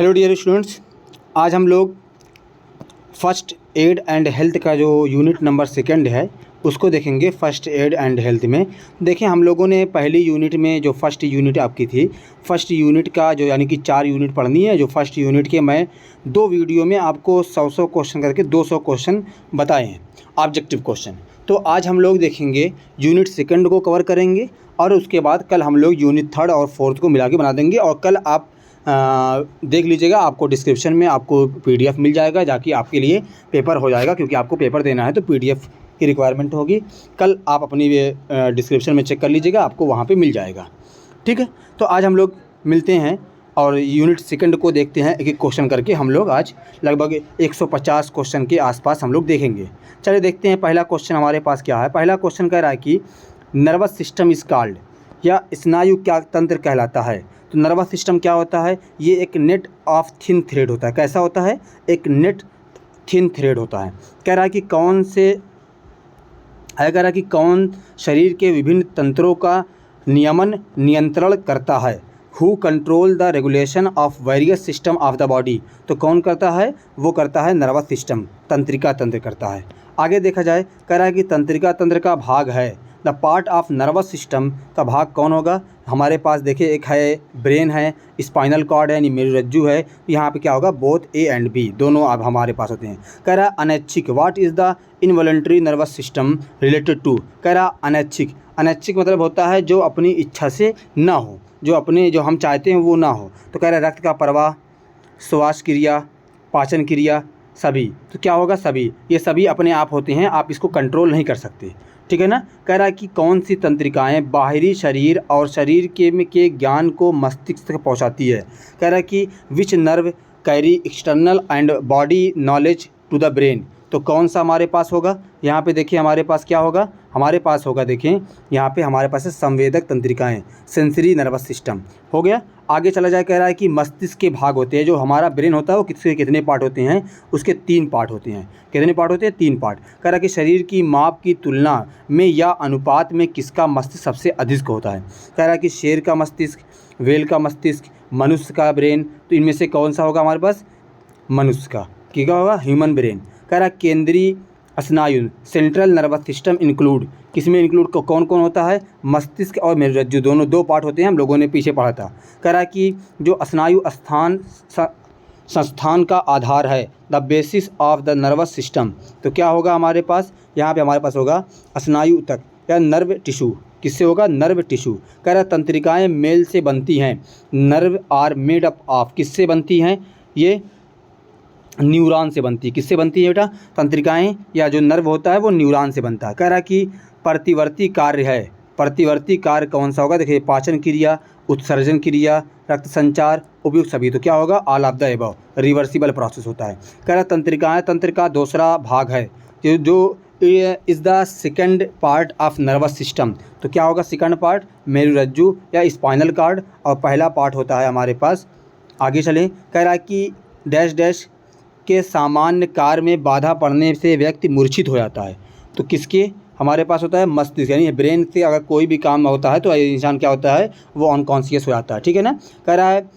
Hello dear students, आज हम लोग फर्स्ट एड एंड हेल्थ का जो यूनिट नंबर सेकंड है उसको देखेंगे। फर्स्ट एड एंड हेल्थ में देखें, हम लोगों ने पहली यूनिट में जो फर्स्ट यूनिट आपकी थी, फर्स्ट यूनिट का जो यानी कि 4 यूनिट पढ़नी है। जो फर्स्ट यूनिट के मैं 2 वीडियो में आपको 100 क्वेश्चन करके 200 क्वेश्चन बताए हैं, ऑब्जेक्टिव क्वेश्चन। तो आज हम लोग देखेंगे यूनिट सेकंड को कवर करेंगे और उसके बाद कल हम लोग यूनिट थर्ड और फोर्थ को मिला के बना देंगे। और कल आप देख लीजिएगा, आपको डिस्क्रिप्शन में आपको PDF मिल जाएगा, जाकि आपके लिए पेपर हो जाएगा, क्योंकि आपको पेपर देना है तो PDF की रिक्वायरमेंट होगी। कल आप अपनी डिस्क्रिप्शन में चेक कर लीजिएगा, आपको वहाँ पे मिल जाएगा। ठीक है, तो आज हम लोग मिलते हैं और यूनिट सेकंड को देखते हैं। एक एक क्वेश्चन करके हम लोग आज लगभग 150 क्वेश्चन के आसपास हम लोग देखेंगे। चलिए देखते हैं पहला क्वेश्चन हमारे पास क्या है। पहला क्वेश्चन कह रहा है कि नर्वस सिस्टम इज कॉल्ड, या स्नायु क्या तंत्र कहलाता है। तो नर्वस सिस्टम क्या होता है, ये एक नेट ऑफ थिन थ्रेड होता है। कैसा होता है, एक नेट थिन थ्रेड होता है। कह रहा है कि कौन शरीर के विभिन्न तंत्रों का नियंत्रण करता है। Who control the regulation of various system of the body. तो कौन करता है, वो करता है नर्वस सिस्टम, तंत्रिका तंत्र करता है। आगे देखा जाए, कह रहा है कि तंत्रिका तंत्र का भाग है, the part of nervous system का भाग कौन होगा। हमारे पास देखिए, एक है ब्रेन है, स्पाइनल कॉर्ड है यानी मेरुरज्जु है। यहाँ पे क्या होगा, बोथ A एंड B दोनों अब हमारे पास होते हैं। कह रहा है अनैच्छिक, what is the involuntary nervous system related to. कह रहा अनैच्छिक, अनैच्छिक मतलब होता है जो अपनी इच्छा से ना हो, जो हम चाहते हैं वो ना हो। तो कह रहा है रक्त का प्रवाह, श्वास क्रिया, पाचन क्रिया, सभी। तो क्या होगा, सभी। ये सभी अपने आप होते हैं, आप इसको कंट्रोल नहीं कर सकते। ठीक है ना। कह रहा है कि कौन सी तंत्रिकाएं बाहरी शरीर और शरीर के ज्ञान को मस्तिष्क तक पहुंचाती है। कह रहा है कि which nerve carry external and body knowledge to the brain. तो कौन सा हमारे पास होगा, यहाँ पे देखिए हमारे पास क्या होगा, हमारे पास होगा, देखें यहाँ पे हमारे पास है संवेदक तंत्रिकाएं, सेंसरी नर्वस सिस्टम हो गया। आगे चला जाए, कह रहा है कि मस्तिष्क के भाग होते हैं। जो हमारा ब्रेन होता है वो कितने पार्ट होते हैं, उसके 3 पार्ट होते हैं। कितने पार्ट होते हैं, 3 पार्ट। कह रहा है कि शरीर की माप की तुलना में या अनुपात में किसका मस्तिष्क सबसे अधिक होता है। कह रहा है कि शेर का मस्तिष्क, व्हेल का मस्तिष्क, मनुष्य का ब्रेन। तो इनमें से कौन सा होगा हमारे पास, मनुष्य का, क्या होगा, ह्यूमन ब्रेन। कह रहा है केंद्रीय स्नायु, सेंट्रल नर्वस सिस्टम इंक्लूड, किसमें इंक्लूड कौन कौन होता है, मस्तिष्क और मेरुरज्जु, दोनों 2 पार्ट होते हैं, हम लोगों ने पीछे पढ़ा था। कह रहा है कि जो स्नायु संस्थान का आधार है, the basis of the nervous system. तो क्या होगा हमारे पास, यहाँ पे हमारे पास होगा स्नायु तक या नर्व टिश्यू। किससे होगा, नर्व टिश्यू। कह रहा है तंत्रिकाएँ मेल से बनती हैं, nerve are made up of, किससे बनती हैं, ये न्यूरॉन से बनती है। किससे बनती है बेटा, तंत्रिकाएं या जो नर्व होता है वो न्यूरॉन से बनता है। कह रहा है कि प्रतिवर्ती कार्य है, प्रतिवर्ती कार्य कौन सा होगा, देखिए पाचन क्रिया, उत्सर्जन क्रिया, रक्त संचार, उपयुक्त सभी। तो क्या होगा, all of the above, reversible process होता है। कह रहा तंत्रिकाएं तंत्र का दूसरा भाग है, जो is the second part of nervous system. तो क्या होगा, सेकंड पार्ट मेरुरज्जु या स्पाइनल कॉर्ड, और पहला पार्ट होता है हमारे पास। आगे चलें, कह रहा है कि डैश डैश के सामान्य कार्य में बाधा पड़ने से व्यक्ति मूर्छित हो जाता है। तो किसके हमारे पास होता है, मस्तिष्क, यानी ब्रेन से अगर कोई भी काम होता है तो इंसान क्या होता है, वो अनकॉन्शियस हो जाता है। ठीक है ना। कह रहा है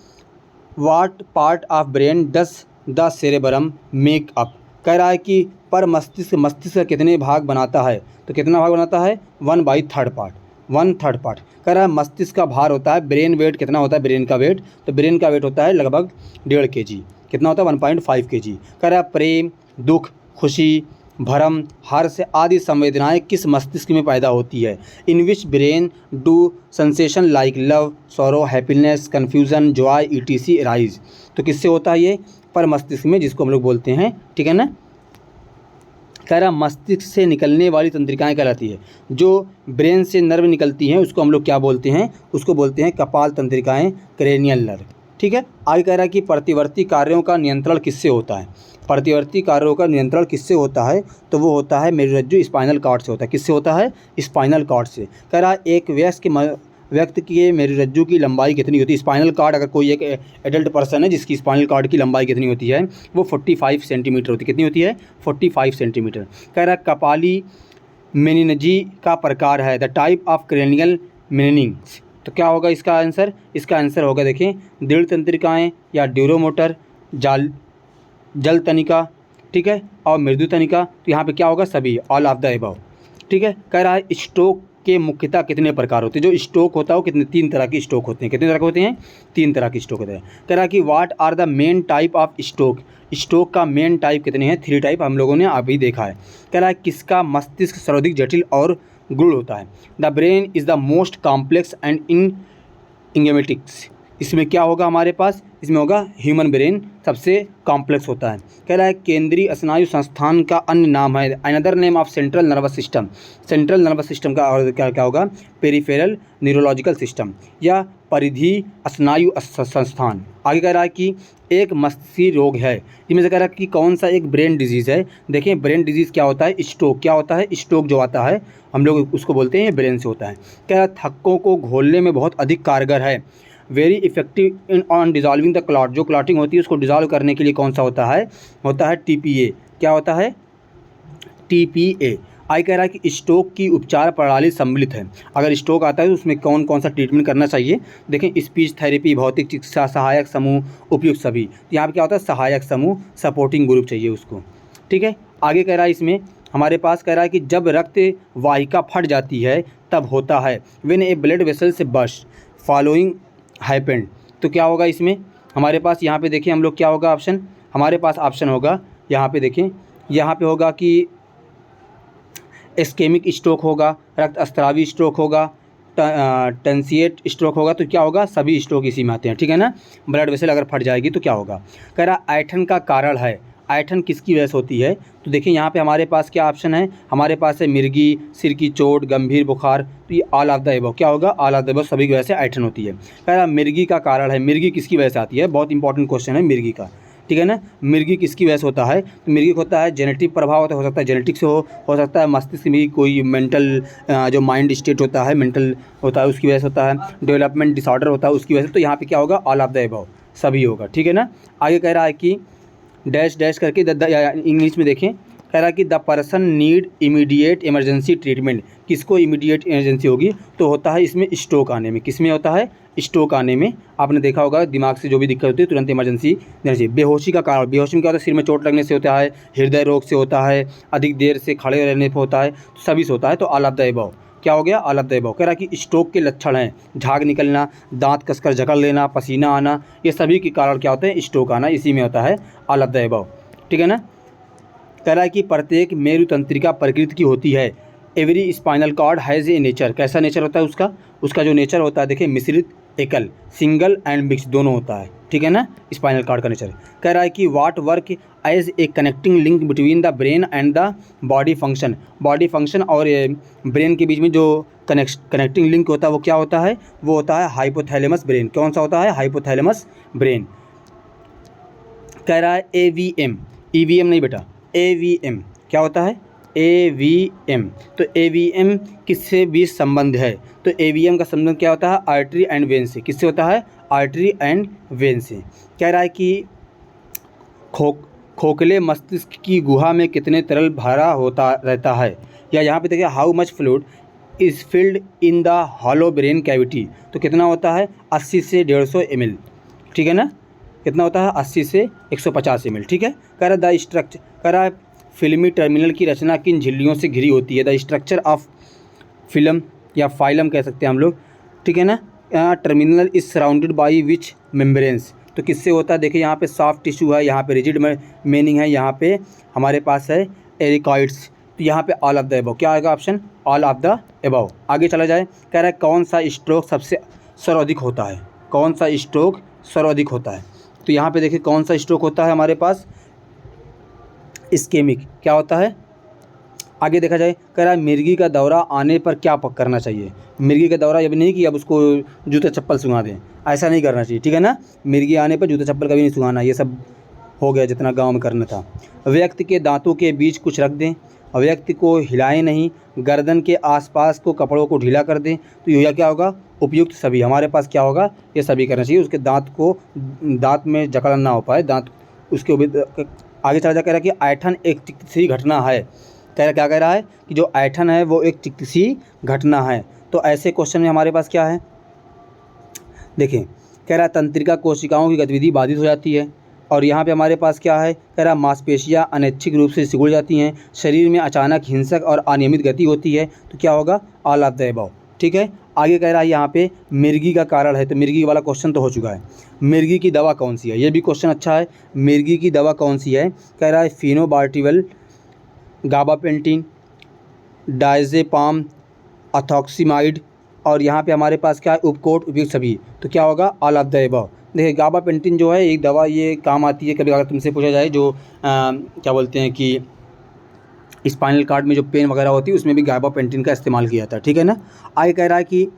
what part of brain does the cerebrum make up. कह रहा है कि पर मस्तिष्क का कितने भाग बनाता है। तो कितना भाग बनाता है, 1/3 पार्ट, 1/3 पार्ट। कह रहा है मस्तिष्क का भार होता है, ब्रेन वेट कितना होता है, ब्रेन का वेट, तो ब्रेन का वेट होता है लगभग 1.5 kg। कितना होता है, 1.5 kg। कह रहा है प्रेम, दुख, खुशी, भरम, हर्ष आदि संवेदनाएं किस मस्तिष्क में पैदा होती है। In which brain do sensation like love, sorrow, happiness, confusion, joy etc rise. तो किससे होता है ये, पर मस्तिष्क में, जिसको हम लोग बोलते हैं। ठीक है ना। कह रहा मस्तिष्क से निकलने वाली तंत्रिकाएं कहलाती है, जो ब्रेन से नर्व निकलती हैं उसको हम लोग क्या बोलते हैं, उसको बोलते हैं कपाल तंत्रिकाएं, क्रेनियल नर्व। ठीक है। आगे कह रहा है कि प्रतिवर्ती कार्यों का नियंत्रण किससे होता है। प्रतिवर्ती कार्यों का नियंत्रण किससे होता है, तो वो होता है मेरुरज्जु स्पाइनल कॉर्ड से होता है। किससे होता है, स्पाइनल कॉर्ड से। कह रहा है एक व्यक्ति की मेरुरज्जु की लंबाई कितनी होती है। स्पाइनल कॉर्ड, अगर कोई एक एडल्ट पर्सन है जिसकी स्पाइनल कॉर्ड की लंबाई कितनी होती है, वो 45 सेंटीमीटर होती है। कितनी होती है, 45 सेंटीमीटर। कह रहा है कपाली मेनिनजी का प्रकार है, द टाइप ऑफ क्रेनियल मेनिंग्स। तो क्या होगा इसका आंसर? इसका आंसर होगा देखें दृढ़ तंत्रिकाएँ या ड्यूरोमोटर, जल तनिका, ठीक है, और मृदु तनिका। तो यहाँ पे क्या होगा? सभी, ऑल ऑफ द अबव, ठीक है। कह रहा है स्ट्रोक के मुख्यतः कितने प्रकार होते हैं? जो स्ट्रोक होता है वो कितने, 3 तरह के स्ट्रोक होते हैं। कितने तरह के होते हैं? 3 तरह के स्ट्रोक होते हैं। कह रहा है कि what are the main type of stroke? Stroke का मेन टाइप कितने हैं? 3 टाइप हम लोगों ने अभी देखा है। कह रहा है किसका मस्तिष्क सर्वाधिक जटिल और गूढ़ होता है? The brain is the most complex and enigmatics. इसमें क्या होगा हमारे पास? इसमें होगा ह्यूमन ब्रेन सबसे कॉम्प्लेक्स होता है। कह रहा है केंद्रीय स्नायु संस्थान का अन्य नाम है, another name of central nervous system. Central nervous system का और क्या क्या होगा? पेरिफेरल न्यूरोलॉजिकल सिस्टम या परिधि स्नायु संस्थान। आगे कह रहा है कि एक मस्तिष्क रोग है, इनमें से कह रहा है कि कौन सा एक ब्रेन डिजीज़ है। देखिए ब्रेन डिजीज़ क्या होता है? स्ट्रोक। क्या होता है? स्ट्रोक जो आता है हम लोग उसको बोलते हैं ब्रेन से होता है। कह रहा है थक्कों को घोलने में बहुत अधिक कारगर है, very effective in on dissolving the clot. जो क्लॉटिंग होती है उसको डिजॉल्व करने के लिए कौन सा होता है? होता है TPA। क्या होता है? TPA। आई कह रहा है कि स्ट्रोक की उपचार प्रणाली सम्मिलित है। अगर स्ट्रोक आता है तो उसमें कौन कौन सा ट्रीटमेंट करना चाहिए? देखें स्पीच थेरेपी, भौतिक चिकित्सा, सहायक समूह, उपयुक्त सभी। तो यहाँ पर क्या होता है? सहायक समूह, सपोर्टिंग ग्रुप चाहिए उसको, ठीक है। आगे कह रहा है इसमें हमारे पास कह रहा है कि जब रक्त वाहिका फट जाती है तब होता है, व्हेन ए ब्लड वेसल से बर्स्ट फॉलोइंग हैपेंड। तो क्या होगा इसमें हमारे पास? यहाँ पे देखिए हम लोग क्या होगा ऑप्शन? हमारे पास ऑप्शन होगा यहाँ पे देखें, यहाँ पे होगा कि इस्केमिक स्ट्रोक होगा, रक्तस्रावी स्ट्रोक होगा, टेंसिएट स्ट्रोक होगा। तो क्या होगा? सभी स्ट्रोक इसी में आते हैं, ठीक है ना। ब्लड वेसल अगर फट जाएगी तो क्या होगा? कह रहा ऐंठन का कारण है, ऐंठन किसकी वजह से होती है? तो देखिए यहाँ पे हमारे पास क्या ऑप्शन है? हमारे पास है मिर्गी, सिर की चोट, गंभीर बुखार। तो ये ऑल ऑफ द अबव। क्या होगा? ऑल ऑफ द अबव, सभी की वजह से ऐंठन होती है। कह रहा मिर्गी का कारण है, मिर्गी किसकी वजह से आती है? बहुत इंपॉर्टेंट क्वेश्चन है मिर्गी का, ठीक है ना। मिर्गी किसकी वजह से होता है? तो मिर्गी होता है जेनेटिक प्रभाव होता है, हो सकता है जेनेटिक से हो सकता है मस्तिष्क में कोई मेंटल जो माइंड स्टेट होता है, मेंटल होता है उसकी वजह से होता है, डेवलपमेंट डिसऑर्डर होता है उसकी वजह से। तो यहाँ पे क्या होगा? ऑल ऑफ द अबव, सभी होगा, ठीक है ना। आगे कह रहा है कि डैश डैश करके इंग्लिश में देखें। कह रहा है कि the person need immediate emergency treatment. किसको इमीडिएट इमरजेंसी होगी? तो होता है इसमें स्ट्रोक आने में। किस में होता है? स्ट्रोक आने में। आपने देखा होगा दिमाग से जो भी दिक्कत होती है तुरंत इमरजेंसी देना चाहिए। बेहोशी का कारण, बेहोशी में क्या होता है? सिर में चोट लगने से होता है, हृदय रोग से होता है, अधिक देर से खड़े रहने पर होता है, तो सभी से होता है। तो ऑल ऑफ द अबव क्या हो गया? All of the above. कह रहा कि स्ट्रोक के लक्षण हैं झाग निकलना, दांत कसकर जकड़ लेना, पसीना आना, ये सभी के कारण क्या होते हैं? स्ट्रोक आना, इसी में होता है ऑल ऑफ द अबव, ठीक है ना। कह रहा है कि प्रत्येक मेरु तंत्रिका प्रकृति की होती है, every spinal cord has a nature. कैसा नेचर होता है उसका? उसका जो नेचर होता है देखिए मिश्रित, एकल, सिंगल एंड मिक्स दोनों होता है, ठीक है ना, स्पाइनल कॉर्ड का नेचर। कह रहा है कि what work as a connecting link between the brain and the body function. Body function और ब्रेन के बीच में जो कनेक्टिंग लिंक होता है वो क्या होता है? वो होता है हाइपोथैलेमस ब्रेन। कौन सा होता है? Hypothalamus brain. कह रहा है AVM, EVM नहीं बेटा, AVM क्या होता है? AVM। तो AVM किससे बीच संबंध है? तो AVM का संबंध क्या होता है? आर्टरी एंड वेन से। किससे होता है? आर्टरी एंड वेन से। कह रहा है कि खोखले मस्तिष्क की गुहा में कितने तरल भरा होता रहता है? या यहाँ पे देखिए how much fluid is filled in the hollow brain cavity. तो कितना होता है? 80 से 150 ml, ठीक है ना। कितना होता है? 80 से 150 ml, ठीक है। कह रहा द स्ट्रक्चर, कह रहा है फिल्मी टर्मिनल की रचना किन झिल्लियों से घिरी होती है? द स्ट्रक्चर ऑफ फिल्म या फाइलम कह सकते हैं हम लोग, ठीक है ना। Terminal is surrounded by which membranes. तो किससे होता है? देखिए यहाँ पे सॉफ्ट टिश्यू है, यहाँ पे रिजिड मेनिंग है, यहाँ पे हमारे पास है एरिकॉइड्स। तो यहाँ पे ऑल ऑफ द अबव क्या आएगा option? All of the above. आगे चला जाए। कह रहा है कौन सा स्ट्रोक सबसे सर्वाधिक होता है? कौन सा स्ट्रोक सर्वाधिक होता है? तो यहाँ पे देखिए कौन सा स्ट्रोक होता है हमारे पास? इस्केमिक। क्या होता है? आगे देखा जाए। कह रहा है मिर्गी का दौरा आने पर क्या करना चाहिए? मिर्गी का दौरा ये भी नहीं कि अब उसको जूता चप्पल सुंघा दें, ऐसा नहीं करना चाहिए, ठीक है ना। मिर्गी आने पर जूता चप्पल कभी नहीं सुंघाना, ये सब हो गया जितना गांव में करना था। व्यक्ति के दांतों के बीच कुछ रख दें, व्यक्ति को हिलाएं नहीं, गर्दन के आसपास को कपड़ों को ढीला कर दें। तो यह क्या होगा? उपयुक्त सभी। हमारे पास क्या होगा? ये सभी करना चाहिए। उसके दांत में जकड़न ना हो पाए, दांत उसके आगे चला जा। कह रहा है कि ऐंठन एक चिकित्सीय घटना है। कह रहा क्या कह रहा है? कि जो ऐंठन है वो एक चिकित्सीय घटना है। तो ऐसे क्वेश्चन में हमारे पास क्या है? देखें, कह रहा है तंत्रिका कोशिकाओं की गतिविधि बाधित हो जाती है। और यहाँ पे हमारे पास क्या है, कह रहा है मांसपेशियाँ अनैच्छिक रूप से सिकुड़ जाती हैं, शरीर में अचानक हिंसक और अनियमित गति होती है। तो क्या होगा, ऑल ऑफ द अबव। ठीक है, आगे कह रहा है यहाँ पे मिर्गी का कारण है, तो मिर्गी वाला क्वेश्चन तो हो चुका है। मिर्गी की दवा कौन सी है, ये भी क्वेश्चन अच्छा है। मिर्गी की दवा कौन सी है, कह रहा है फिनोबार्टिवल, गाबापेंटिन, डायजेपाम, अथॉक्सिमाइड, और यहाँ पे हमारे पास क्या है, उपकोट, उपयुक्त सभी। तो क्या होगा, ऑल ऑफ द अबव। देखिए गाबापेंटिन जो है एक दवा, ये काम आती है कभी अगर तुमसे पूछा जाए जो क्या बोलते हैं कि स्पाइनल कार्ड में जो पेन वगैरह होती है उसमें भी गाबापेंटिन का इस्तेमाल किया जाता है। ठीक है ना। आगे कह रहा है कि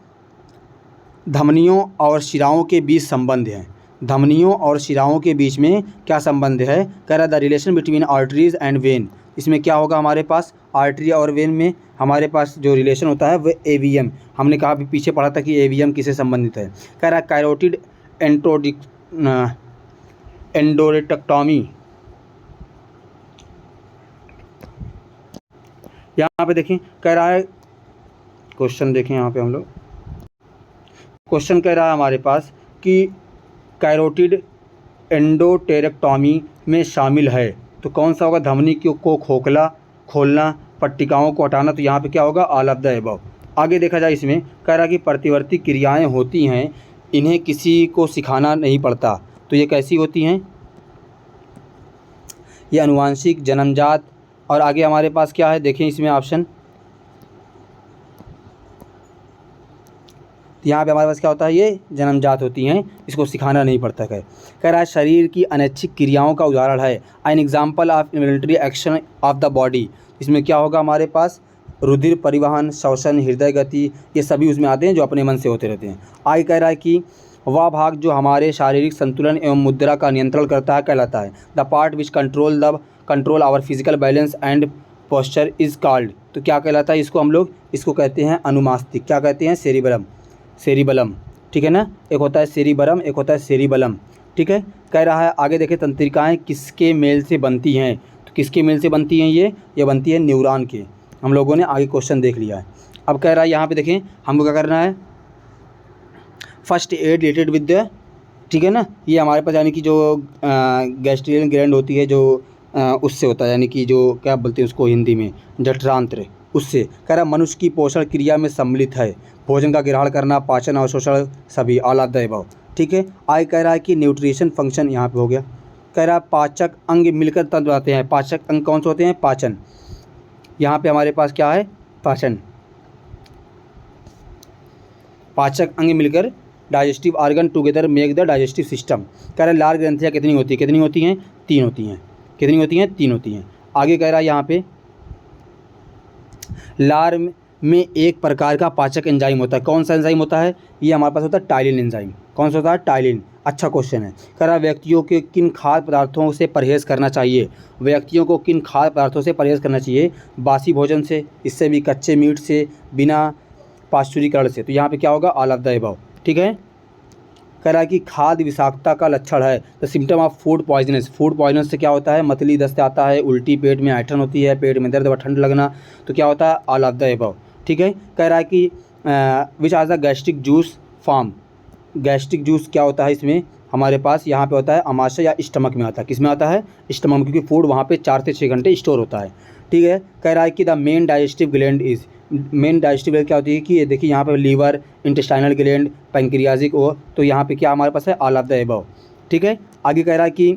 धमनियों और शिराओं के बीच संबंध है। धमनियों और शिराओं के बीच में क्या संबंध है, कह रहा है the relation between arteries and when. इसमें क्या होगा, हमारे पास आर्टरी और वेन में हमारे पास जो रिलेशन होता है वह एवीएम। हमने कहा भी पीछे पढ़ा था कि एवीएम किससे संबंधित है। कह रहा है कैरोटिड एंडोरेक्टोमी। यहाँ पे देखें, कह रहा है क्वेश्चन, देखें यहाँ पे हम लोग क्वेश्चन कह रहा है हमारे पास कि कैरोटिड एंडोटेरेक्टोमी में शामिल है। तो कौन सा होगा, धमनी को खोलना, पट्टिकाओं को हटाना। तो यहाँ पे क्या होगा, ऑल ऑफ द अबव। आगे देखा जाए इसमें कह रहा कि प्रतिवर्ती क्रियाएं होती हैं, इन्हें किसी को सिखाना नहीं पड़ता। तो ये कैसी होती हैं, ये अनुवांशिक, जन्मजात। और आगे हमारे पास क्या है, देखें इसमें ऑप्शन, यहाँ पे हमारे पास क्या होता है, ये जन्मजात होती हैं, इसको सिखाना नहीं पड़ता है। कह रहा है शरीर की अनैच्छिक क्रियाओं का उदाहरण है, an example of involuntary action of the body. इसमें क्या होगा, हमारे पास रुधिर परिवहन, श्वसन, हृदय गति, ये सभी उसमें आते हैं जो अपने मन से होते रहते हैं। आगे कह रहा है कि वह भाग जो हमारे शारीरिक संतुलन एवं मुद्रा का नियंत्रण करता है कहलाता है the part which control our physical balance and posture is called. तो क्या कहलाता है, इसको हम लोग इसको कहते हैं अनुमास्तिक। क्या कहते हैं, सेरिबलम। ठीक है ना, एक होता है सेरिबरम, एक होता है सेरिबलम। ठीक है, कह रहा है आगे देखें तंत्रिकाएं किसके मेल से बनती हैं। तो किसके मेल से बनती हैं, ये बनती है न्यूरॉन के। हम लोगों ने आगे क्वेश्चन देख लिया है। अब कह रहा है यहाँ पे देखें हमको क्या करना है, first aid related with the, ठीक है ना, ये हमारे पास यानी कि जो गैस्ट्रियल ग्लैंड होती है जो उससे होता है, यानी कि जो क्या बोलते हैं उसको हिंदी में, जठरांत्र, उससे। कह रहा है मनुष्य की पोषण क्रिया में सम्मिलित है, भोजन का ग्रहण करना, पाचन और शोषण सभी, ऑल ऑफ द अबव। ठीक है, आगे कह रहा है कि न्यूट्रिशन फंक्शन यहाँ पे हो गया। कह रहा है पाचक अंग मिलकर तंत्र आते हैं। पाचक अंग कौन से होते हैं, पाचन। यहाँ पे हमारे पास क्या है, पाचन, पाचक अंग मिलकर digestive organ together make the digestive system. कह रहा है लार ग्रंथियाँ कितनी होती है, तीन होती हैं। आगे कह रहा है यहाँ पे लार में एक प्रकार का पाचक एंजाइम होता है। कौन सा एंजाइम होता है, ये हमारे पास होता है टाइलिन एंजाइम। कौन सा होता है, टाइलिन। अच्छा क्वेश्चन है। कह रहा है व्यक्तियों के किन खाद्य पदार्थों से परहेज़ करना चाहिए। व्यक्तियों को किन खाद्य पदार्थों से परहेज़ करना चाहिए, बासी भोजन से, इससे भी कच्चे मीट से, बिना पाश्चुरीकरण से। तो यहाँ पे क्या होगा, ऑल ऑफ द अबव। ठीक है, कह रहा है कि खाद्य विषाक्तता का लक्षण है the symptom of food poisonous. Food poisonous से क्या होता है, मतली दस्त आता है, उल्टी, पेट में ऐंठन होती है, पेट में दर्द व ठंड लगना। तो क्या होता है, ऑल ऑफ द अबव। ठीक है, कह रहा है कि which are the gastric juice form. Gastric juice क्या होता है, इसमें हमारे पास यहाँ पे होता है अमाशय या स्टमक में आता है। किस में आता है, स्टमक, क्योंकि फूड वहाँ पे 4 से 6 घंटे स्टोर होता है। ठीक है, कह रहा है कि the main digestive gland is, main digestive gland क्या होती है कि ये देखिए यहाँ पे लीवर, इंटेस्टाइनल ग्लैंड, पैंक्रियाजिक ओ। तो यहाँ पे क्या हमारे पास है, ऑल ऑफ द अबव। ठीक है, आगे कह रहा है कि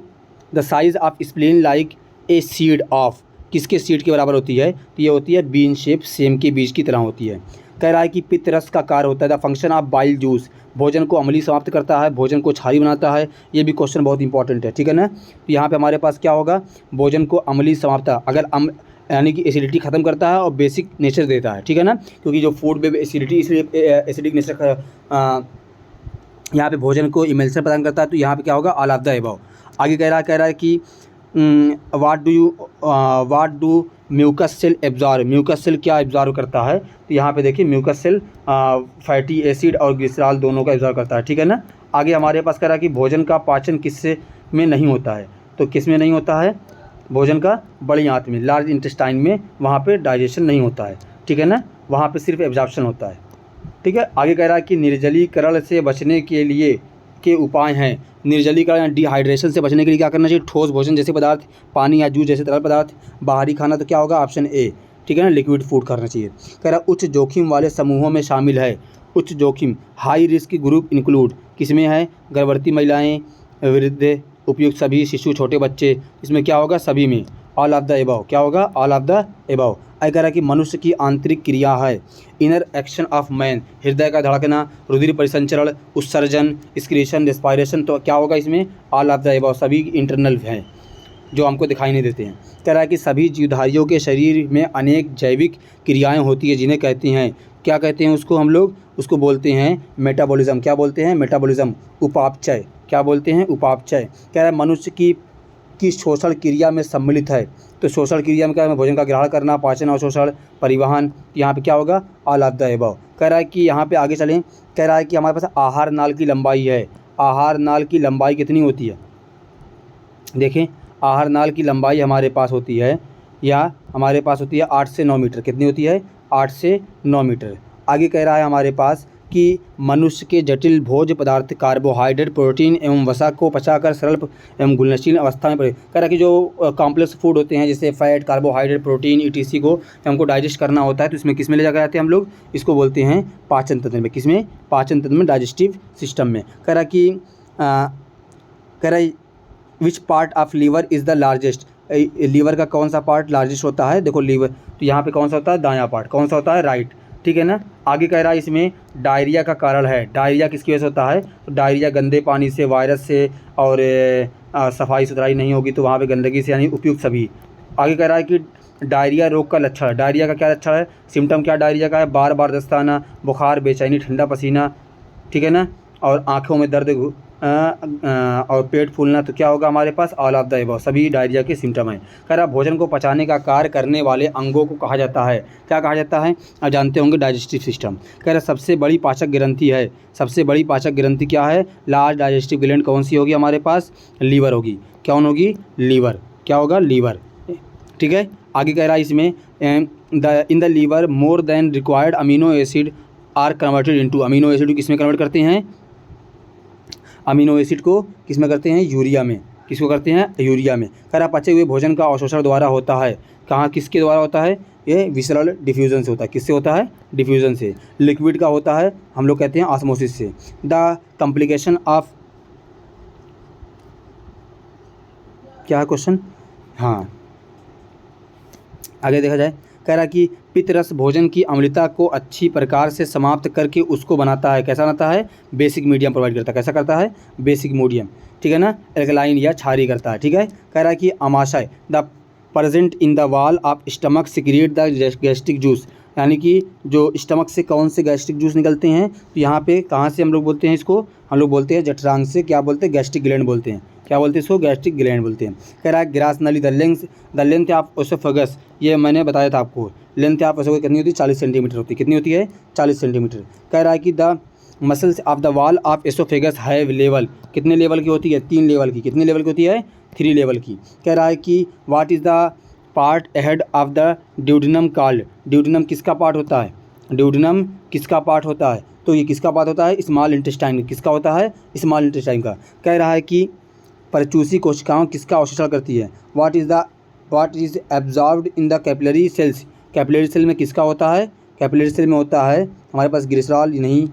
the size of spleen like a seed of, किसके सीड के बराबर होती है, तो ये होती है बीन शेप, सेम के बीज की तरह होती है। कह रहा है कि पित्त रस का कार्य होता है the function of bile juice, भोजन को अम्लीय समाप्त करता है, भोजन को क्षारीय बनाता है। ये भी क्वेश्चन बहुत इंपॉर्टेंट है। ठीक है ना, तो यहाँ पे हमारे पास क्या होगा, भोजन को अम्लीय समाप्त, अगर यानी कि एसिडिटी ख़त्म करता है और बेसिक नेचर देता है। ठीक है ना, क्योंकि जो फूड में एसिडिटी, इसलिए एसिडिक नेचर यहाँ पे भोजन को इमल्शन प्रदान करता है। तो यहाँ पे क्या होगा, ऑल ऑफ द अबव। आगे कह रहा है कि what do mucus cell absorb. Mucus cell क्या एब्जॉर्ब करता है, तो यहाँ पे देखिए म्यूकस सेल फैटी एसिड और ग्लिसरॉल दोनों का एब्जॉर्ब करता है। ठीक है ना, आगे हमारे पास कह रहा है कि भोजन का पाचन किससे में नहीं होता है, तो किस में नहीं होता है, भोजन का बड़ी आंत में, लार्ज इंटेस्टाइन में, वहाँ पे डाइजेशन नहीं होता है। ठीक है ना, वहाँ पे सिर्फ एब्जॉर्प्शन होता है। ठीक है। आगे कह रहा है कि निर्जलीकरण से बचने के लिए के उपाय हैं। निर्जलीकरण या डिहाइड्रेशन से बचने के लिए क्या करना चाहिए? ठोस भोजन जैसे पदार्थ, पानी या जूस जैसे तरल पदार्थ। बाहरी खाना तो क्या होगा? ऑप्शन ए, ठीक है ना, लिक्विड फूड करना चाहिए। कह रहा उच्च जोखिम वाले समूहों में शामिल है। उच्च जोखिम, हाई रिस्क ग्रुप इंक्लूड, किसमें है? गर्भवती महिलाएं, वृद्ध, उपयुक्त सभी, शिशु, छोटे बच्चे। इसमें क्या होगा? सभी में। All of the above. क्या होगा? All of the above. कह रहा कि मनुष्य की आंतरिक क्रिया है। इनर एक्शन ऑफ मैन, हृदय का धड़कना, रुधिर परिसंचरण, उत्सर्जन, एक्सक्रीशन, रेस्पायरेशन। तो क्या होगा इसमें? ऑल ऑफ द एबव, सभी इंटरनल हैं जो हमको दिखाई नहीं देते हैं। कह रहा है कि सभी जीवधारियों के शरीर में अनेक जैविक क्रियाएं होती है जिन्हें कहते हैं, क्या कहते हैं उसको? हम लोग उसको बोलते हैं मेटाबॉलिज्म। क्या बोलते हैं? मेटाबॉलिज्म। उपापचय। क्या बोलते हैं? उपापचय। कह रहा है मनुष्य की शोषण क्रिया में सम्मिलित है। तो शोषण क्रिया में क्या है? भोजन का ग्रहण करना, पाचन और शोषण, परिवहन। यहाँ पे क्या होगा? All of the above. कह रहा है कि यहाँ पे आगे चलें। कह रहा है कि हमारे पास आहार नाल की लंबाई है। आहार नाल की लंबाई कितनी होती है? देखें, आहार नाल की लंबाई हमारे पास होती है, या हमारे पास होती है 8 से 9 मीटर। कितनी होती है? 8 से 9 मीटर। आगे कह रहा है हमारे पास कि मनुष्य के जटिल भोज्य पदार्थ कार्बोहाइड्रेट, प्रोटीन एवं वसा को पचाकर सरल एवं घुलनशील अवस्था में कह रहा है कि जो कॉम्प्लेक्स फूड होते हैं जैसे फैट, कार्बोहाइड्रेट, प्रोटीन, ईटीसी को हमको डाइजेस्ट करना होता है, तो इसमें किस में ले जाकर आते हैं हम लोग? इसको बोलते हैं पाचन तंत्र में। किसमें? पाचन तंत्र में, डाइजेस्टिव सिस्टम में। कह रहा है which part of liver is the largest. Liver का कौन सा पार्ट लार्जेस्ट होता है? देखो लीवर, तो यहाँ पे कौन सा होता है? दायां पार्ट। कौन सा होता है? राइट, ठीक है ना। आगे कह रहा है इसमें डायरिया का कारण है। डायरिया किसकी वजह से होता है? तो डायरिया गंदे पानी से, वायरस से, और सफाई सुथराई नहीं होगी तो वहाँ पे गंदगी से, यानी उपयुक्त सभी। आगे कह रहा है कि डायरिया रोग का लक्षण है। डायरिया का क्या लक्षण है? सिम्टम क्या डायरिया का है? बार बार दस्त आना, बुखार, बेचैनी, ठंडा पसीना, ठीक है ना, और आँखों में दर्द, और पेट फूलना। तो क्या होगा हमारे पास? ऑल ऑफ द एबव, सभी डायरिया के सिम्टम हैं। कह रहा भोजन को पचाने का कार्य करने वाले अंगों को कहा जाता है, क्या कहा जाता है? आप जानते होंगे, डाइजेस्टिव सिस्टम। कह रहा सबसे बड़ी पाचक ग्रंथि है। सबसे बड़ी पाचक ग्रंथि क्या है? लार्ज डाइजेस्टिव ग्लैंड कौन सी होगी हमारे पास? लीवर होगी। कौन होगी? लीवर। क्या होगा? लीवर, ठीक है। आगे कह रहा है इसमें in the liver more than required amino acid are converted into. Amino acid को किसमें कन्वर्ट करते हैं? अमीनो एसिड को किसमें करते हैं? यूरिया में। किसको करते हैं? यूरिया में। कह रहा पचे हुए भोजन का अवशोषण द्वारा होता है। कहाँ, किसके द्वारा होता है? ये विसरल डिफ्यूजन से होता है। किससे होता है? डिफ्यूजन से। लिक्विड का होता है, हम लोग कहते हैं ऑस्मोसिस से। द कॉम्प्लिकेशन ऑफ, क्या है क्वेश्चन? हाँ, आगे देखा जाए। कह रहा कि पित्त रस भोजन की अम्लता को अच्छी प्रकार से समाप्त करके उसको बनाता है। कैसा बनाता है? बेसिक मीडियम प्रोवाइड करता है। कैसा करता है? बेसिक मीडियम, ठीक है ना, एल्कलाइन या क्षारीय करता है, ठीक है। कह रहा है कि आमाशय the present in the wall of stomach secrete the gastric juice, यानी कि जो स्टमक से कौन से गैस्ट्रिक जूस निकलते हैं? तो यहाँ पे कहाँ से हम लोग बोलते हैं इसको? हम लोग बोलते हैं जठरांग से। क्या बोलते हैं? गैस्ट्रिक ग्लैंड बोलते हैं। क्या बोलते हैं इसको? गैस्ट्रिक ग्लैंड बोलते हैं। कह रहा है ग्रास नली द लेंथ ऑफ ओसोफेगस, ये मैंने बताया था आपको, लेंथ ऑफ ओसोफेगस कितनी होती है? 40 सेंटीमीटर होती है। कितनी होती है? 40 सेंटीमीटर। कह रहा है कि the muscles of the wall of oesophagus have level, कितने लेवल की होती है? 3 लेवल की। कितने लेवल की होती है? 3 लेवल की। कह रहा है कि what is the part ahead of the duodenum called. Duodenum किसका पार्ट होता है? ड्यूडेनम किसका पार्ट होता है? तो ये किसका पार्ट होता है? Small intestine. किसका होता है? स्मॉल इंटेस्टाइन का। कह रहा है कि परचूसी कोशिकाओं किसका अवशोषण करती है? What is absorbed in the capillary cells. Capillary cell में किसका होता है? कैपिलरी सेल में होता है हमारे पास ग्लिसरॉल नहीं,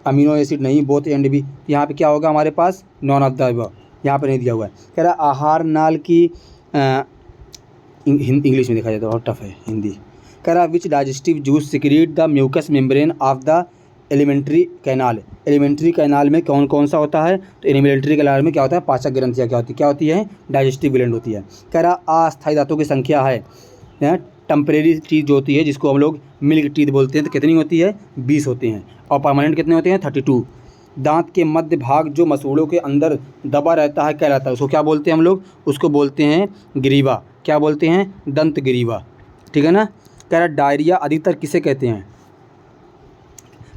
अमीनो एसिड नहीं, बोथ एंड भी। यहाँ पे क्या होगा हमारे पास? नॉन ऑफ द अबव, यहाँ पे नहीं दिया हुआ है। कह रहा आहार नाल की इंग्लिश में देखा जाए तो बहुत टफ है हिंदी। कह रहा which digestive juice secrete the mucous membrane of the alimentary canal. Alimentary canal में कौन कौन सा होता है? तो एलिमेंट्री कैनाल में क्या होता है? पाचक ग्रंथियाँ क्या होती है? डाइजेस्टिव ग्लैंड होती है। कह रहा अस्थायी दांतों की संख्या है, टेम्परेरी टीथ जो होती है जिसको हम लोग मिल्क टीथ बोलते हैं, तो कितनी होती है? 20 होते हैं। और परमानेंट कितने होते हैं? 32। दांत के मध्य भाग जो मसूड़ों के अंदर दबा रहता है, क्या रहता है? उसको क्या बोलते हैं हम लोग? उसको बोलते हैं ग्रीवा। क्या बोलते हैं? दंत ग्रीवा, ठीक है ना। कह रहा डायरिया अधिकतर किसे कहते हैं?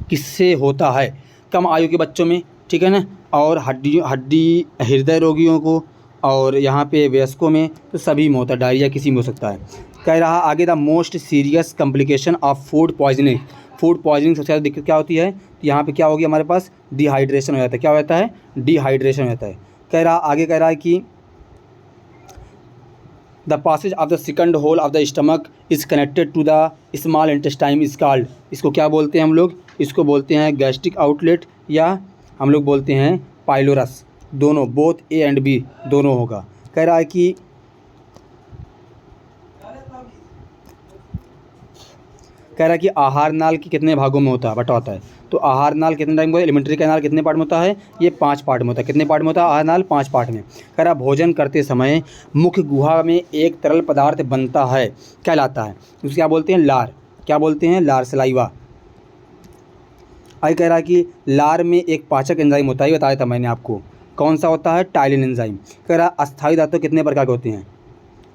किससे होता है? कम आयु के बच्चों में, ठीक है ना, और हड्डी हृदय रोगियों को, और यहाँ पे वयस्कों में, तो सभी में होता है। डायरिया किसी में हो सकता है। कह रहा आगे the most serious complication of food poisoning. Food poisoning सबसे ज़्यादा दिक्कत क्या होती है, तो यहाँ पे क्या होगी हमारे पास डिहाइड्रेशन हो जाता है। क्या हो जाता है, डिहाइड्रेशन हो जाता है। आगे कह रहा है कि the passage of the second hole of the stomach is connected to the small intestine is called, इसको क्या बोलते हैं हम लोग, इसको बोलते हैं गैस्ट्रिक आउटलेट या हम लोग बोलते हैं पाइलोरस, दोनों, बोथ ए एंड बी दोनों होगा। कह रहा है कि आहार नाल के कितने भागों में बटा होता है, तो आहार नाल कितने टाइम में, एलिमेंट्री कैनाल कितने पार्ट में होता है, ये 5 पार्ट में होता है। कितने पार्ट में होता है आहार नाल, 5 पार्ट में। कह रहा भोजन करते समय मुख्य गुहा में एक तरल पदार्थ बनता है, कहलाता है, उसे क्या बोलते हैं, लार, क्या बोलते हैं, लार, सलाइवा। आगे कह रहा है कि लार में एक पाचक एंजाइम होता है, ये बताया था मैंने आपको, कौन सा होता है, टाइलिन एंजाइम। कह रहा अस्थायी दांत कितने प्रकार के होते हैं,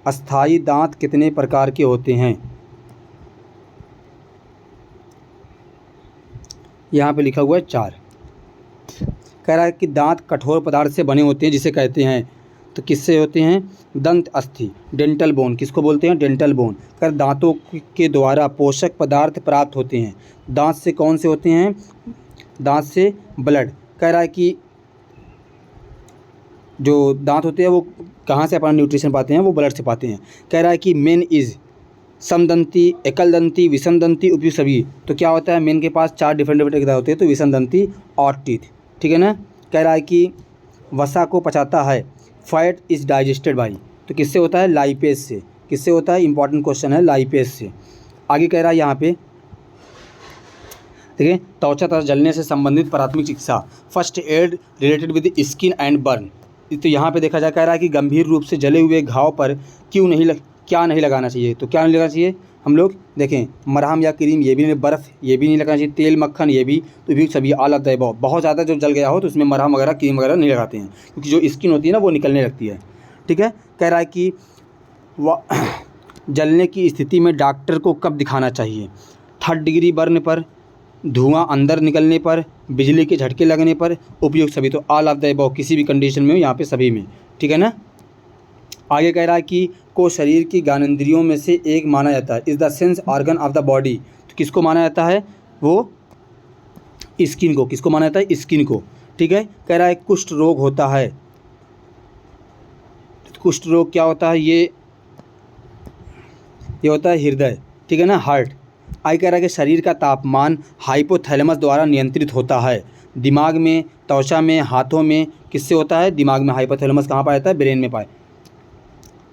अस्थायी दांत कितने प्रकार के होते हैं, यहाँ पे लिखा हुआ है 4। कह रहा है कि दांत कठोर पदार्थ से बने होते हैं, जिसे कहते हैं, तो किससे होते हैं, दंत अस्थि, डेंटल बोन, किसको बोलते हैं, डेंटल बोन। कर दांतों के द्वारा पोषक पदार्थ प्राप्त होते हैं, दांत से कौन से होते हैं, दांत से ब्लड। कह रहा है कि जो दांत होते हैं वो कहाँ से अपना न्यूट्रिशन पाते हैं, वो ब्लड से पाते हैं। कह रहा है कि मेन इज़ समदंती, एकलदंती, विषमदंती, उपयुक्त सभी, तो क्या होता है, मेन के पास 4 डिफरेंट दांत होते हैं, तो विषमदंती और टीथ, ठीक है ना। कह रहा है कि वसा को पचाता है, फैट इज़ डाइजेस्टेड बाई, तो किससे होता है, लाइपेज से, किससे होता है, इंपॉर्टेंट क्वेश्चन है, लाइपेज से। आगे कह रहा है यहाँ पे देखिए, त्वचा तथा जलने से संबंधित प्राथमिक चिकित्सा, first aid related with skin and burn, तो यहाँ पे देखा जा, कह रहा है कि गंभीर रूप से जले हुए घाव पर क्या नहीं लगाना चाहिए, तो क्या नहीं लगाना चाहिए, हम लोग देखें, मरहम या क्रीम, ये भी नहीं, बर्फ़ ये भी नहीं लगाना चाहिए, तेल मक्खन ये भी, तो भी सभी ऑल ऑफ द अबव। बहुत ज़्यादा जो जल गया हो तो उसमें मरहम वगैरह क्रीम वगैरह नहीं लगाते हैं, क्योंकि जो स्किन होती है ना वो निकलने लगती है, ठीक है। कह रहा है कि जलने की स्थिति में डॉक्टर को कब दिखाना चाहिए, 3rd डिग्री बर्न पर, धुआं अंदर निकलने पर, बिजली के झटके लगने पर, उपयुक्त सभी, तो ऑल ऑफ द अबव, किसी भी कंडीशन में हो यहाँ पे सभी में, ठीक है ना। आगे कह रहा है कि को शरीर की ज्ञानेंद्रियों में से एक माना जाता है, is the sense organ of the body, तो किसको माना जाता है, वो स्किन को, किसको माना जाता है, स्किन को, ठीक है। कह रहा है कुष्ठ रोग होता है, कुष्ठ रोग क्या होता है, ये होता है हृदय, ठीक है ना, हार्ट। आगे कह रहा है कि शरीर का तापमान हाइपोथैलेमस द्वारा नियंत्रित होता है, दिमाग में, त्वचा में, हाथों में, किससे होता है, दिमाग में। हाइपोथैलेमस कहाँ पाया जाता है, ब्रेन में पाया।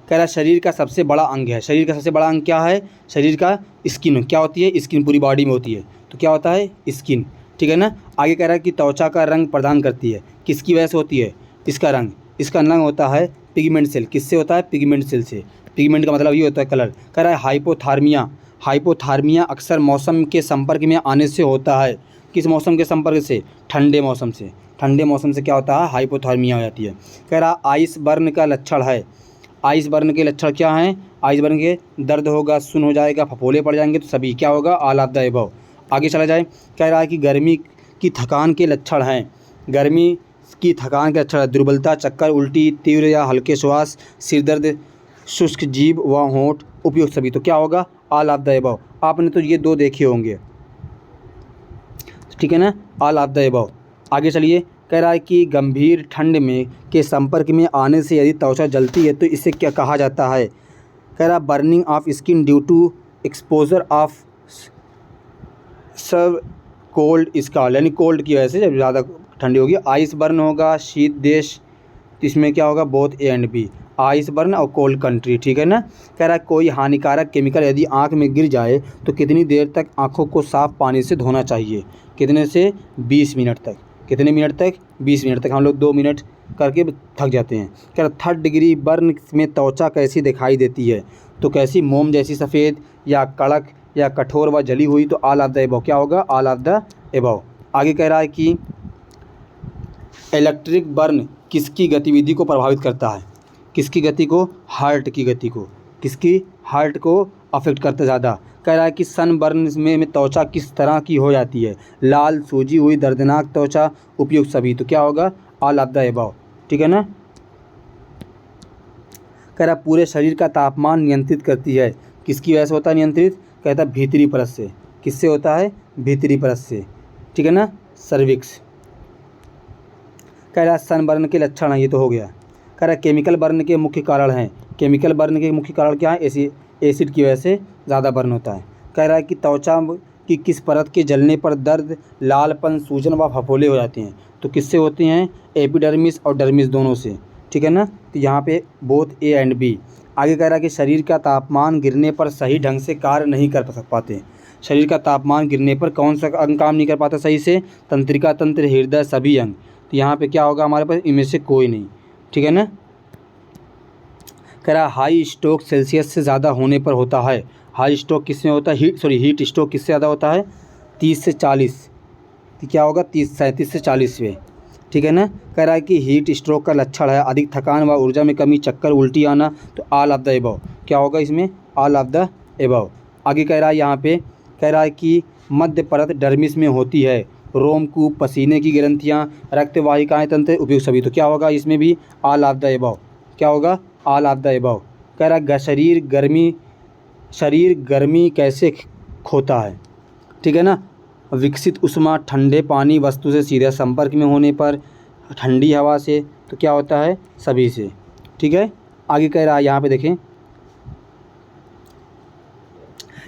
कह रहा है शरीर का सबसे बड़ा अंग है, शरीर का सबसे बड़ा अंग क्या है, शरीर का स्किन, क्या होती है, स्किन पूरी बॉडी में होती है, तो क्या होता है, स्किन, ठीक है ना। आगे कह रहा है कि त्वचा का रंग प्रदान करती है, किसकी वजह से होती है, इसका रंग, इसका रंग होता है पिगमेंट सेल, किससे होता है, पिगमेंट सेल से। पिगमेंट का मतलब ये होता है कलर। कह रहा है हाइपोथार्मिया अक्सर मौसम के संपर्क में आने से होता है, किस मौसम के संपर्क से, ठंडे मौसम से, ठंडे मौसम से क्या होता है, हाइपोथार्मिया हो जाती है। कह रहा आइस बर्न का लक्षण है, आइस बर्न के लक्षण क्या हैं, आइस बर्न के दर्द होगा, सुन्न हो जाएगा, फफोले पड़ जाएंगे, तो सभी क्या होगा, ऑल ऑफ द अबव। आगे चला जाए, कह रहा है कि गर्मी की थकान के लक्षण हैं, गर्मी की थकान के लक्षण, दुर्बलता, चक्कर, उल्टी, तीव्र या हल्के श्वास, सिर दर्द, शुष्क जीभ व होंठ, उपयुक्त सभी, तो क्या होगा, ऑल ऑफ द अबव। आपने तो ये 2 देखे होंगे, ठीक है ना, ऑल ऑफ द अबव। आगे चलिए, कह रहा है कि गंभीर ठंड में के संपर्क में आने से यदि त्वचा जलती है तो इसे क्या कहा जाता है। कह रहा burning of skin due to exposure of sub cold इसका, यानी कोल्ड की वजह से जब ज़्यादा ठंडी होगी। आइस बर्न होगा शीत देश, तो इसमें क्या होगा, both A and B, ice burn और कोल्ड कंट्री, ठीक है ना। कह रहा है कोई हानिकारक केमिकल यदि आँख में गिर जाए तो कितनी देर तक आँखों को साफ़ पानी से धोना चाहिए, कितने से 20 मिनट तक, कितने मिनट तक, 20 मिनट तक। हम लोग 2 मिनट करके थक जाते हैं। कह रहा 3rd डिग्री बर्न में त्वचा कैसी दिखाई देती है, तो कैसी, मोम जैसी सफ़ेद या कड़क या कठोर व जली हुई, तो ऑल ऑफ द अबव, क्या होगा, ऑल ऑफ द अबव। आगे कह रहा है कि इलेक्ट्रिक बर्न किसकी गतिविधि को प्रभावित करता है, किसकी गति को, हार्ट की गति को, किसकी, हार्ट को अफेक्ट करता ज़्यादा। कह रहा है कि सन बर्न में त्वचा किस तरह की हो जाती है, लाल, सूजी हुई, दर्दनाक त्वचा, उपयुक्त सभी, तो क्या होगा, ऑल ऑफ द अबव, ठीक है ना। कह रहा पूरे शरीर का तापमान नियंत्रित करती है, किसकी वजह से होता है नियंत्रित, कहता है भीतरी परत से, किससे होता है? भीतरी परत से, ठीक है ना, सर्विक्स। कह रहा है सनबर्न के लक्षण है, ये तो हो गया। कह रहा है केमिकल बर्न के मुख्य कारण हैं। केमिकल बर्न के मुख्य कारण क्या है? एसिड की वजह से ज़्यादा बर्न होता है। कह रहा है कि त्वचा की किस परत के जलने पर दर्द, लालपन, सूजन व फफोले हो जाते हैं? तो किससे होते हैं? एपिडर्मिस और डर्मिस दोनों से, ठीक है ना। तो यहाँ पे बोथ ए एंड बी। आगे कह रहा है कि शरीर का तापमान गिरने पर सही ढंग से कार्य नहीं कर पाते। शरीर का तापमान गिरने पर कौन सा अंग काम नहीं कर पाता सही से? तंत्रिका तंत्र, हृदय, सभी अंग। तो यहाँ पे क्या होगा हमारे पास? इनमें से कोई नहीं, ठीक है ना। कह रहा हाई स्ट्रोक सेल्सियस से ज़्यादा होने पर होता है। हाई स्ट्रोक किसमें होता है? हीट स्ट्रोक किससे ज़्यादा होता है? 30 से 40। तो क्या होगा? 37 से 40 में, ठीक है ना। कह रहा है कि हीट स्ट्रोक का लक्षण है अधिक थकान व ऊर्जा में कमी, चक्कर, उल्टी आना। तो ऑल ऑफ द एबव। क्या होगा इसमें? All of the above. आगे कह रहा है यहाँ पे, कह रहा है कि मध्य परत डर्मिस में होती है। रोमकूप, पसीने की ग्रंथियाँ, रक्तवाहिकाएँ तंत्र, उपयुक्त सभी। तो क्या होगा इसमें भी? All of the above. क्या होगा? All of the above. कह रहा है शरीर गर्मी कैसे खोता है? ठीक है ना। विकसित ऊष्मा, ठंडे पानी वस्तु से सीधे संपर्क में होने पर, ठंडी हवा से। तो क्या होता है? सभी से, ठीक है। आगे कह रहा है यहाँ पे देखें,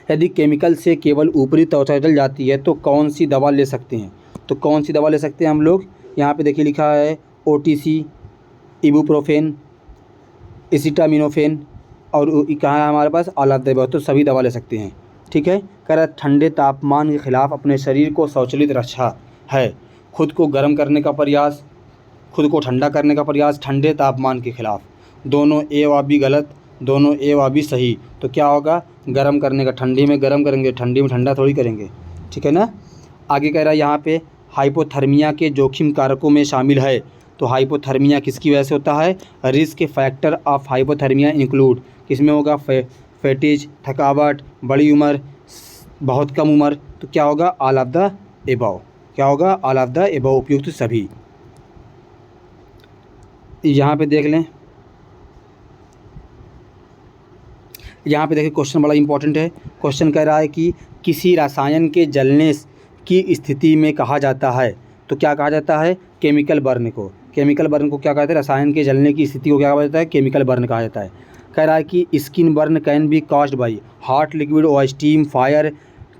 यदि केमिकल से केवल ऊपरी त्वचा जल जाती है तो कौन सी दवा ले सकते हैं? तो कौन सी दवा ले सकते हैं हम लोग? यहाँ पे देखिए लिखा है OTC, इबुप्रोफेन, एसिटामिनोफेन, और कहाँ है हमारे पास? All of the above. तो सभी दवा ले सकते हैं, ठीक है। कह रहा है ठंडे तापमान के खिलाफ अपने शरीर को स्वचालित रक्षा है। खुद को गर्म करने का प्रयास, खुद को ठंडा करने का प्रयास ठंडे तापमान के खिलाफ। दोनों ए व बी गलत, दोनों ए व बी सही। तो क्या होगा? गर्म करने का। ठंडी में गर्म करेंगे, ठंडी में ठंडा थोड़ी करेंगे, ठीक है ना। आगे कह रहा है यहाँ पे हाइपोथर्मिया के जोखिम कारकों में शामिल है। तो हाइपोथर्मिया किसकी वजह से होता है? Risk factor of hypothermia include, किसमें होगा? फैटीज, थकावट, बड़ी उम्र, बहुत कम उम्र। तो क्या होगा? All of the above. क्या होगा? ऑल ऑफ द एबव, उपयुक्त सभी। यहाँ पे देख लें, यहाँ पे देखिए क्वेश्चन बड़ा इंपॉर्टेंट है। क्वेश्चन कह रहा है कि किसी रसायन के जलने की स्थिति में कहा जाता है। तो क्या कहा जाता है? केमिकल बर्न को। केमिकल बर्न को क्या कहते हैं? रसायन के जलने की स्थिति को क्या कहा जाता है? केमिकल बर्न कहा जाता है। कह रहा है कि skin burn can be caused by hot liquid और स्टीम, फायर,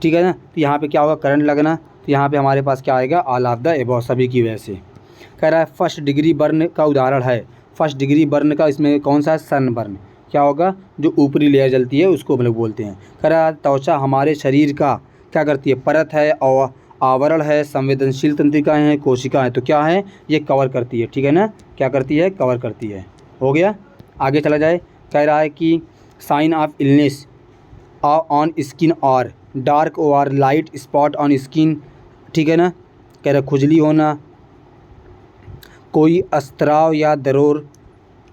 ठीक है ना। तो यहाँ पे क्या होगा? करंट लगना। तो यहाँ पे हमारे पास क्या आएगा? ऑल ऑफ द एबव, सभी की वजह से। कह रहा है फर्स्ट डिग्री बर्न का उदाहरण है। फर्स्ट डिग्री बर्न का इसमें कौन सा है? Sunburn. क्या होगा? जो ऊपरी लेयर जलती है उसको हम लोग बोलते हैं। कह रहा है त्वचा हमारे शरीर का क्या करती है? परत है और आवरण है, संवेदनशील तंत्रिकाएँ हैं, कोशिकाएँ हैं। तो क्या है? ये कवर करती है, ठीक है ना। क्या करती है? कवर करती है। हो गया। आगे चला जाए। कह रहा है कि sign of illness on skin और डार्क और लाइट स्पॉट ऑन स्किन, ठीक है ना। कह रहा खुजली होना, कोई स्त्राव या दरोर,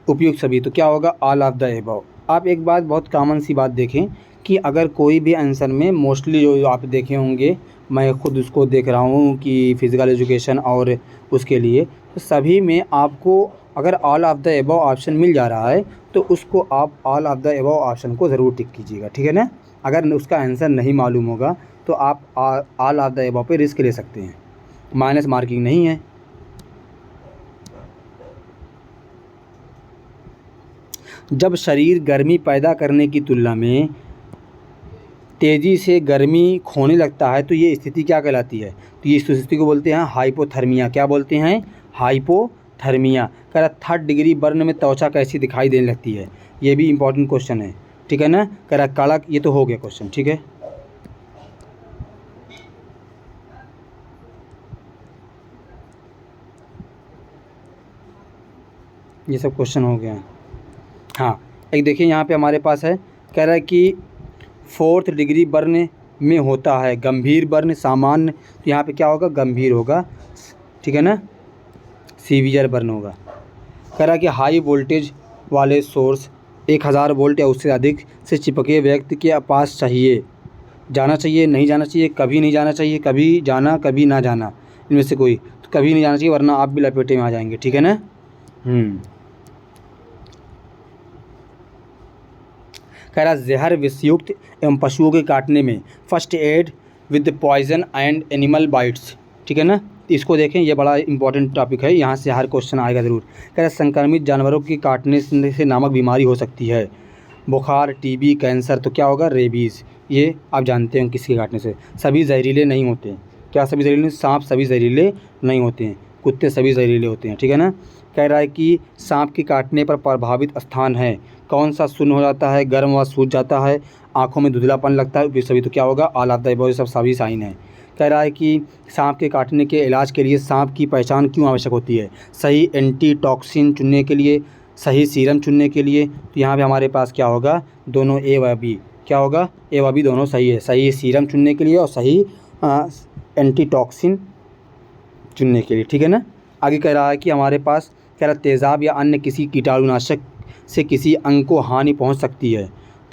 उपयुक्त सभी। तो क्या होगा? All of the above. आप एक बात बहुत कॉमन सी बात देखें कि अगर कोई भी आंसर में मोस्टली जो आप देखे होंगे, मैं खुद उसको देख रहा हूँ कि फ़िज़िकल एजुकेशन और उसके लिए, तो सभी में आपको अगर all of the above option मिल जा रहा है तो उसको आप all of the above option को ज़रूर टिक कीजिएगा, ठीक है ना। अगर उसका आंसर नहीं मालूम होगा तो आप ऑल ऑफ द एबव पे रिस्क ले सकते हैं, माइनस मार्किंग नहीं है। जब शरीर गर्मी पैदा करने की तुलना में तेज़ी से गर्मी खोने लगता है तो ये स्थिति क्या कहलाती है? तो ये स्थिति को बोलते हैं हाइपोथर्मिया। क्या बोलते हैं? हाइपोथर्मिया। कह रहा थर्ड डिग्री बर्न में त्वचा कैसी दिखाई देने लगती है? ये भी इंपॉर्टेंट क्वेश्चन है, ठीक है ना। कह रहा कड़क, ये तो हो गया क्वेश्चन, ठीक है। ये सब क्वेश्चन हो गया। हाँ, एक देखिए यहाँ पे हमारे पास है, कह रहा है कि फोर्थ डिग्री बर्न में होता है गंभीर बर्न, सामान्य। तो यहाँ पे क्या होगा? गंभीर होगा, ठीक है ना, सीवियर बर्न होगा। कह रहा है कि हाई वोल्टेज वाले सोर्स 1000 वोल्ट या उससे अधिक से चिपके व्यक्ति के पास जाना चाहिए, नहीं जाना चाहिए, कभी नहीं जाना चाहिए, कभी जाना, कभी ना जाना, इनमें से कोई। तो कभी नहीं जाना चाहिए वरना आप भी लपेटे में आ जाएंगे, ठीक है ना। कह रहा जहर विषयुक्त एवं पशुओं के काटने में first aid with poison and animal bites, ठीक है ना। इसको देखें, ये बड़ा इंपॉर्टेंट टॉपिक है, यहाँ से हर क्वेश्चन आएगा ज़रूर। कह रहा संक्रमित जानवरों के काटने से नामक बीमारी हो सकती है, बुखार, टीबी, कैंसर, तो क्या होगा, रेबीज़। ये आप जानते हैं किसके काटने से। सभी जहरीले नहीं होते हैं। क्या सभी जहरीले? सांप सभी जहरीले नहीं होते हैं, कुत्ते सभी जहरीले होते हैं, ठीक है ना। कह रहा है कि सांप के काटने पर प्रभावित स्थान है, कौन सा सुन्न हो जाता है, गर्म व सूज जाता है, आँखों में धुंधलापन लगता है, सभी, तो क्या होगा, ऑल ऑफ द अबव, सब सभी साइन है। कह रहा है कि सांप के काटने के इलाज के लिए सांप की पहचान क्यों आवश्यक होती है, सही एंटीटॉक्सिन चुनने के लिए, सही सीरम चुनने के लिए। तो यहाँ पे हमारे पास क्या होगा, दोनों ए व बी, क्या होगा, ए व बी दोनों सही है। सही सीरम चुनने के लिए और सही एंटीटॉक्सिन चुनने के लिए, ठीक है ना। आगे कह रहा है कि हमारे पास कह रहा तेज़ाब या अन्य किसी कीटाणुनाशक से किसी अंग को हानि पहुँच सकती है,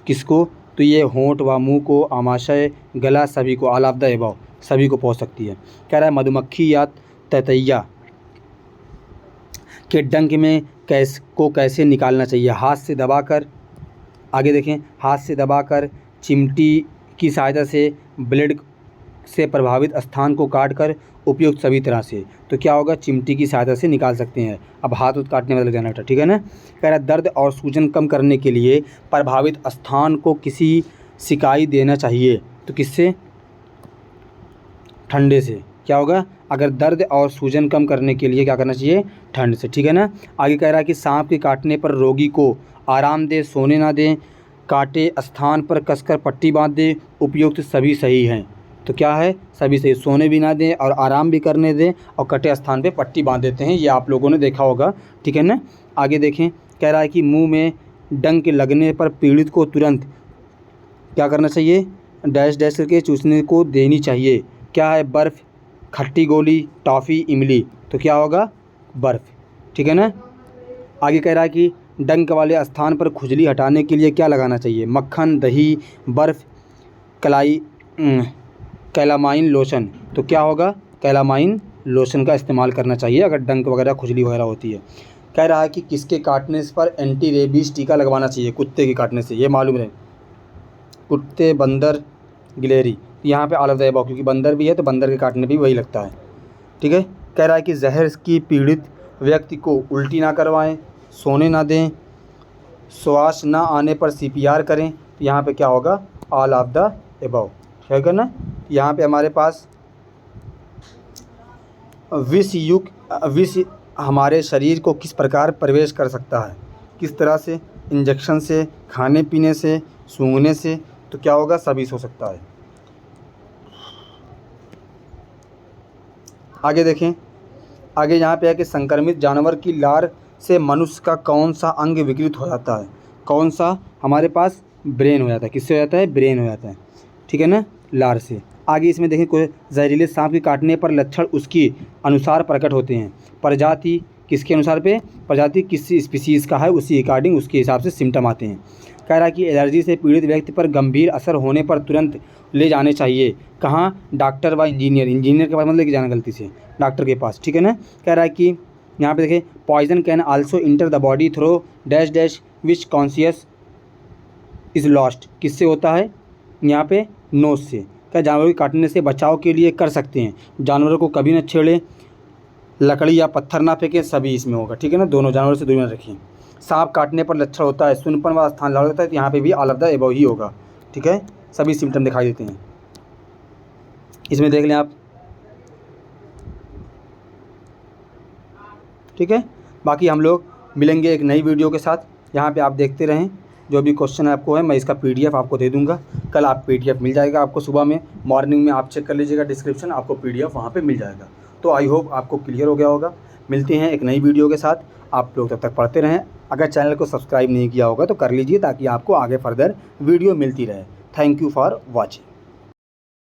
किसको, तो ये होंठ व मुँह को, आमाशय, गला, सभी को, ऑल ऑफ द अबव, सभी को पहुँच सकती है। कह रहा है मधुमक्खी या ततैया के डंक में कैसे निकालना चाहिए, हाथ से दबाकर। आगे देखें, हाथ से दबाकर, चिमटी की सहायता से, ब्लेड से प्रभावित स्थान को काटकर, उपयुक्त सभी तरह से। तो क्या होगा, चिमटी की सहायता से निकाल सकते हैं। अब हाथ उत काटने में लग जाना था, ठीक है ना। कह रहा दर्द और सूजन कम करने के लिए प्रभावित स्थान को किसी सिकाई देना चाहिए, तो किससे, ठंडे से। क्या होगा, अगर दर्द और सूजन कम करने के लिए क्या करना चाहिए, ठंड से, ठीक है ना। आगे कह रहा है कि सांप के काटने पर रोगी को आराम दे, सोने ना दें, काटे स्थान पर कसकर पट्टी बांध दे, उपयुक्त सभी सही हैं। तो क्या है, सभी सही, सोने भी ना दें और आराम भी करने दें और कटे स्थान पे पट्टी बांध देते हैं, ये आप लोगों ने देखा होगा, ठीक है ना। आगे देखें, कह रहा है कि मुंह में डंक लगने पर पीड़ित को तुरंत क्या करना चाहिए, डैश डैश करके चूसने को देनी चाहिए। क्या है, बर्फ़, खट्टी गोली, टॉफ़ी, इमली, तो क्या होगा, बर्फ़, ठीक है ना। आगे कह रहा है कि डंक वाले स्थान पर खुजली हटाने के लिए क्या लगाना चाहिए, मक्खन, दही, बर्फ़, कैलामाइन लोशन, तो क्या होगा, कैलामाइन लोशन का इस्तेमाल करना चाहिए अगर डंक वगैरह खुजली वगैरह होती है। कह रहा है कि किसके काटने पर एंटी रेबीज़ टीका लगवाना चाहिए, कुत्ते के काटने से, ये मालूम रहे, कुत्ते, बंदर, गिलहरी, यहाँ पे ऑल ऑफ द अबव, क्योंकि बंदर भी है तो बंदर के काटने भी वही लगता है, ठीक है। कह रहा है कि जहर की पीड़ित व्यक्ति को उल्टी ना करवाएं, सोने ना दें, श्वास ना आने पर CPR करें, तो यहाँ पे क्या होगा, ऑल ऑफ द अबव, ठीक है ना। यहाँ पे हमारे पास विष हमारे शरीर को किस प्रकार प्रवेश कर सकता है, किस तरह से, इंजेक्शन से, खाने पीने से, सूंघने से, तो क्या होगा, सभी से हो सकता है। आगे देखें, आगे यहाँ पे है कि संक्रमित जानवर की लार से मनुष्य का कौन सा अंग विकृत हो जाता है, कौन सा, हमारे पास ब्रेन हो जाता है, किससे हो जाता है, ब्रेन हो जाता है, ठीक है ना, लार से। आगे इसमें देखें, कोई जहरीले सांप के काटने पर लक्षण उसके अनुसार प्रकट होते हैं, प्रजाति किसके अनुसार पे, प्रजाति किस स्पीसीज़ का है उसी अकॉर्डिंग उसके हिसाब से सिम्टम आते हैं। कह रहा है कि एलर्जी से पीड़ित व्यक्ति पर गंभीर असर होने पर तुरंत ले जाने चाहिए, कहाँ, डॉक्टर व इंजीनियर के पास मत लेके जाना गलती से, डॉक्टर के पास, ठीक है ना। कह रहा है कि यहाँ पे देखें, poison can also enter the body through dash dash which conscious is lost, किससे होता है, यहाँ पे नोज से। क्या जानवरों के काटने से बचाव के लिए कर सकते हैं, जानवरों को कभी न छेड़ें, लकड़ी या पत्थर ना फेंकें, सभी इसमें होगा, ठीक है ना, दोनों जानवरों से दूरी में रखें। सांप काटने पर लक्षण होता है, सुनपन वाला स्थान लाल होता है, तो यहाँ पे भी ऑल ऑफ द अबव ही होगा, ठीक है, सभी सिम्टम दिखाई देते हैं। इसमें देख लें आप, ठीक है। बाकी हम लोग मिलेंगे एक नई वीडियो के साथ, यहाँ पे आप देखते रहें, जो भी क्वेश्चन आपको है मैं इसका PDF आपको दे दूँगा, कल आप PDF मिल जाएगा आपको, सुबह में मॉर्निंग में आप चेक कर लीजिएगा डिस्क्रिप्शन, आपको PDF वहाँ पे मिल जाएगा। तो आई होप आपको क्लियर हो गया होगा। मिलते हैं एक नई वीडियो के साथ, आप लोग तब तक पढ़ते रहें। अगर चैनल को सब्सक्राइब नहीं किया होगा तो कर लीजिए, ताकि आपको आगे फर्दर वीडियो मिलती रहे। Thank you for watching.